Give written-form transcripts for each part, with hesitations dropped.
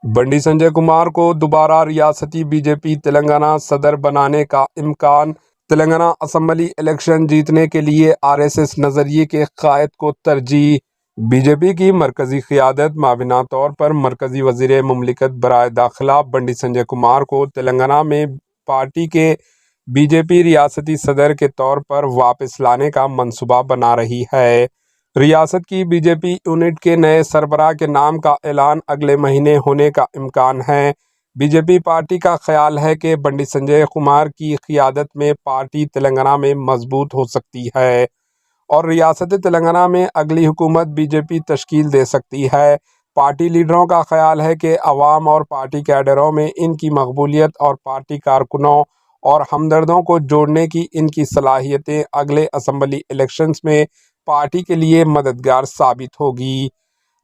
बंडी संजय कुमार को दोबारा रियासती बीजेपी तेलंगाना सदर बनाने का इम्कान। तेलंगाना असम्बली इलेक्शन जीतने के लिए आरएसएस नजरिए के कायद को तरजीह। बीजेपी की मरकजी क़ियादत माबिना तौर पर मरकजी वज़ीर मुमलिकत बराए दाखिला बंडी संजय कुमार को तेलंगाना में पार्टी के बीजेपी रियासती सदर के तौर पर वापस लाने का मंसूबा बना रही है। रियासत की बीजेपी यूनिट के नए सरबराह के नाम का ऐलान अगले महीने होने का इम्कान है। बीजेपी पार्टी का ख्याल है कि बंडी संजय कुमार की क़ियादत में पार्टी तेलंगाना में मजबूत हो सकती है और रियासत तेलंगाना में अगली हुकूमत बीजेपी तश्कील दे सकती है। पार्टी लीडरों का ख्याल है कि अवाम और पार्टी कैडरों में इनकी मकबूलियत और पार्टी कारकुनों और हमदर्दों को जोड़ने की इनकी सलाहियतें अगले असम्बली इलेक्शंस में पार्टी के लिए मददगार साबित होगी।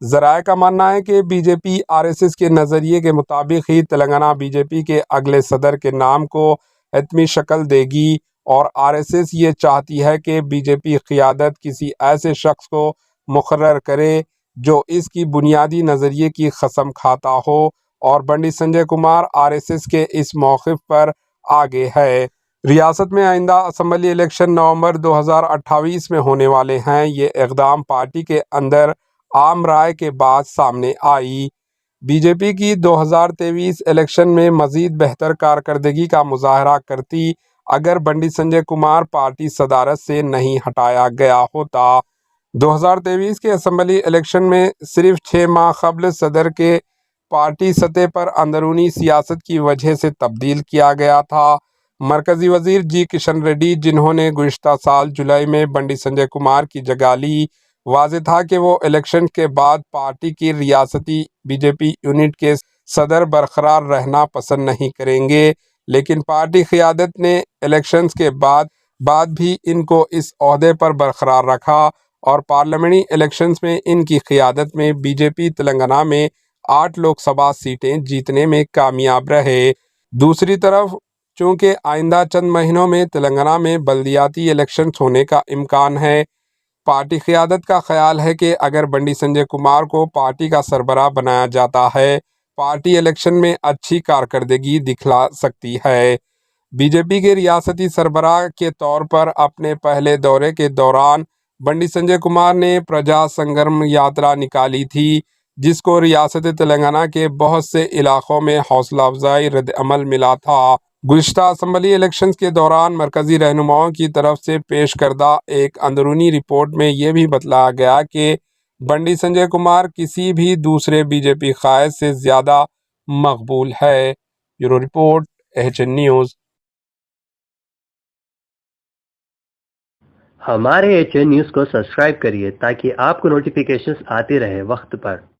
ज़राए का मानना है कि बीजेपी आरएसएस के नज़रिए के मुताबिक ही तेलंगाना बीजेपी के अगले सदर के नाम को हतमी शक्ल देगी और आरएसएस ये चाहती है कि बीजेपी क़ियादत किसी ऐसे शख्स को मुकर्रर करे जो इसकी बुनियादी नज़रिए की कसम खाता हो और बंडी संजय कुमार आरएसएस के इस मौक़िफ़ पर आगे है। रियासत में आइंदा असम्बली इलेक्शन नवंबर 2028 में होने वाले हैं। ये इक़दाम पार्टी के अंदर आम राय के बाद सामने आई। बीजेपी की 2023 इलेक्शन में मज़ीद बेहतर कारकर्दगी का मुजाहरा करती अगर बंडी संजय कुमार पार्टी सदारत से नहीं हटाया गया होता। 2023 के असम्बली इलेक्शन में सिर्फ 6 माह कबल सदर के पार्टी सतह पर अंदरूनी सियासत की वजह से तब्दील किया गया था। मरकजी वजीर जी किशन रेड्डी, जिन्होंने गुज़िश्ता साल जुलाई में बंडी संजय कुमार की जगह ली, वाज़ेह था कि वो इलेक्शन के बाद पार्टी की रियासती बीजेपी यूनिट के सदर बरकरार रहना पसंद नहीं करेंगे, लेकिन पार्टी क़ियादत ने इलेक्शंस के बाद भी इनको इस ओहदे पर बरकरार रखा और पार्लियामेंट्री इलेक्शंस में इनकी क़ियादत में बीजेपी तेलंगाना में 8 लोकसभा सीटें जीतने में कामयाब रहे। दूसरी तरफ चूँकि आइंदा चंद महीनों में तेलंगाना में बल्दियाती इलेक्शंस होने का इम्कान है, पार्टी क़ियादत का ख्याल है कि अगर बंडी संजय कुमार को पार्टी का सरबराह बनाया जाता है, पार्टी इलेक्शन में अच्छी कारकर्दगी दिखला सकती है। बीजेपी के रियासती सरबराह के तौर पर अपने पहले दौरे के दौरान बंडी संजय कुमार ने प्रजा संग्राम यात्रा निकाली थी, जिसको रियासत तेलंगाना के बहुत से इलाकों में हौसला अफजाई रद्द-अमल मिला था। गुज़िश्ता असम्बली इलेक्शंस के दौरान मरकजी रहनुमाओं की तरफ से पेश करदा एक अंदरूनी रिपोर्ट में यह भी बतलाया गया कि बंडी संजय कुमार किसी भी दूसरे बीजेपी कायद से ज़्यादा मकबूल है। Bureau report, HN news. हमारे एचएन न्यूज़ को सब्सक्राइब करिए ताकि आपको नोटिफिकेशंस आते रहे वक्त पर।